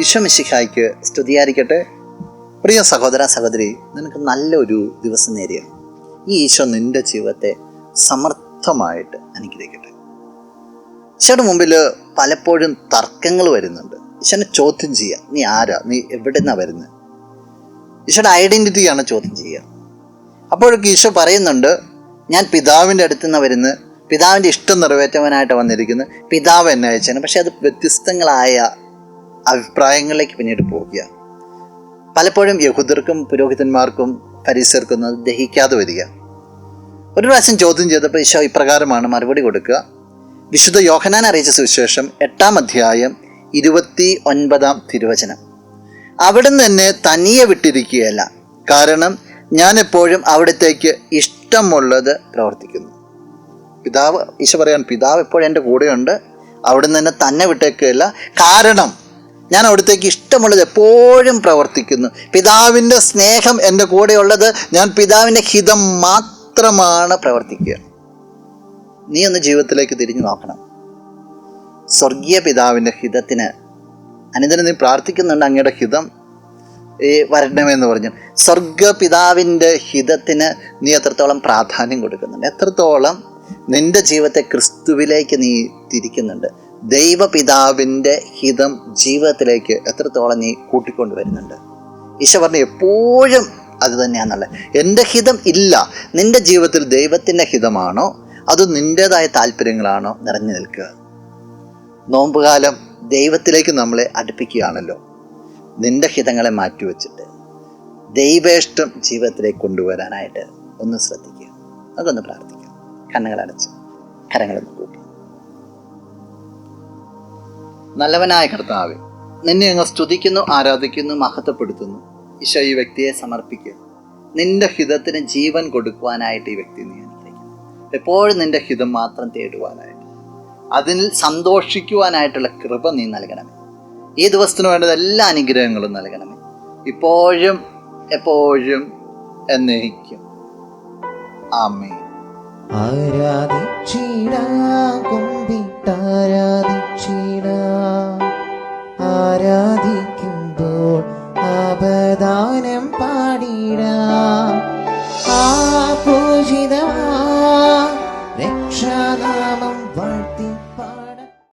ഈശോ മിശിഹായ്ക്ക് സ്തുതിയായിരിക്കട്ടെ. പ്രിയ സഹോദര സഹോദരി, നിനക്ക് നല്ലൊരു ദിവസം നേരെയാണ്. ഈ ഈശോ നിൻ്റെ ജീവിതത്തെ സമർത്ഥമായിട്ട് അനുഗ്രഹിക്കട്ടെ. ഈശോയുടെ മുമ്പിൽ പലപ്പോഴും തർക്കങ്ങൾ വരുന്നുണ്ട്. ഈശോനെ ചോദ്യം ചെയ്യുക, നീ ആരാ, നീ എവിടെ നിന്നാണ് വരുന്നത്? ഈശോയുടെ ഐഡൻറ്റിറ്റിയാണ് ചോദ്യം ചെയ്യുക. അപ്പോഴൊക്കെ ഈശോ പറയുന്നുണ്ട്, ഞാൻ പിതാവിൻ്റെ അടുത്ത് നിന്ന് വരുന്നത്, പിതാവിൻ്റെ ഇഷ്ടം നിറവേറ്റുവാനായിട്ട് വന്നിരിക്കുന്നത്, പിതാവ് എന്നെ അയച്ചാണ്. പക്ഷെ അത് വ്യത്യസ്തങ്ങളായ അഭിപ്രായങ്ങളിലേക്ക് പിന്നീട് പോവുക. പലപ്പോഴും യഹൂദർക്കും പുരോഹിതന്മാർക്കും ഫരീസർക്കും അത് ദഹിക്കാതെ വരിക. ഒരു പ്രാവശ്യം ചോദ്യം ചെയ്തപ്പോൾ ഈശോ ഇപ്രകാരമാണ് മറുപടി കൊടുക്കുക. വിശുദ്ധ യോഹന്നാൻ അറിയിച്ച സുവിശേഷം 8-ാം അധ്യായം 29-ാം തിരുവചനം. അവിടുന്ന് എന്നെ തനിയെ വിട്ടിരിക്കുകയല്ല, കാരണം ഞാൻ എപ്പോഴും അവിടത്തേക്ക് ഇഷ്ടമുള്ളത് പ്രവർത്തിക്കുന്നു. പിതാവ്, ഈശോ പറയാൻ, പിതാവ് എപ്പോഴും എൻ്റെ കൂടെയുണ്ട്, അവിടുന്ന് എന്നെ തന്നെ വിട്ടേക്കുകയല്ല, കാരണം ഞാൻ അവിടത്തേക്ക് ഇഷ്ടമുള്ളത് എപ്പോഴും പ്രവർത്തിക്കുന്നു. പിതാവിൻ്റെ സ്നേഹം എൻ്റെ കൂടെയുള്ളത്, ഞാൻ പിതാവിൻ്റെ ഹിതം മാത്രമാണ് പ്രവർത്തിക്കുക. നീ ഒന്ന് ജീവിതത്തിലേക്ക് തിരിഞ്ഞു നോക്കണം. സ്വർഗീയ പിതാവിൻ്റെ ഹിതത്തിന് അനുദിനം നീ പ്രാർത്ഥിക്കുന്നുണ്ട്, അങ്ങയുടെ ഹിതം വരണമെന്ന് പറഞ്ഞു. സ്വർഗപിതാവിൻ്റെ ഹിതത്തിന് നീ എത്രത്തോളം പ്രാധാന്യം കൊടുക്കുന്നുണ്ട്, എത്രത്തോളം നിൻ്റെ ജീവിതത്തെ ക്രിസ്തുവിലേക്ക് നീ തിരിക്കുന്നുണ്ട്, ദൈവപിതാവിൻ്റെ ഹിതം ജീവിതത്തിലേക്ക് എത്രത്തോളം നീ കൂട്ടിക്കൊണ്ടുവരുന്നുണ്ട്. ഈശോ പറഞ്ഞു എപ്പോഴും അത് തന്നെയാണെന്നുള്ളത്. എൻ്റെ ഹിതം ഇല്ല, നിൻ്റെ ജീവിതത്തിൽ ദൈവത്തിൻ്റെ ഹിതമാണോ അത് നിൻ്റേതായ താല്പര്യങ്ങളാണോ നിറഞ്ഞു നിൽക്കുക? നോമ്പുകാലം ദൈവത്തിലേക്ക് നമ്മളെ അടുപ്പിക്കുകയാണല്ലോ. നിൻ്റെ ഹിതങ്ങളെ മാറ്റിവെച്ചിട്ട് ദൈവേഷ്ടം ജീവിതത്തിലേക്ക് കൊണ്ടുവരാനായിട്ട് ഒന്ന് ശ്രദ്ധിക്കുക. അതൊന്ന് പ്രാർത്ഥിക്കുക. കണ്ണുകളടച്ച് കരങ്ങളൊന്ന് കൂട്ടി. നല്ലവനായ കർത്താവേ, നിന്നെ അങ്ങ് സ്തുതിക്കുന്നു, ആരാധിക്കുന്നു, മഹത്വപ്പെടുത്തുന്നു. ഈശോ, ഈ വ്യക്തിയെ സമർപ്പിക്കുക. നിൻ്റെ ഹിതത്തിന് ജീവൻ കൊടുക്കുവാനായിട്ട് ഈ വ്യക്തി നീ അനുഗ്രഹിക്കുന്നു. എപ്പോഴും നിൻ്റെ ഹിതം മാത്രം തേടുവാനായിട്ട്, അതിൽ സന്തോഷിക്കുവാനായിട്ടുള്ള കൃപ നീ നൽകണമേ. ഈ ദിവസത്തിന് വേണ്ടത് എല്ലാ അനുഗ്രഹങ്ങളും നൽകണമേ, ഇപ്പോഴും എപ്പോഴും എന്നേക്കും. ആമേൻ. ആരാധിച്ചിടാ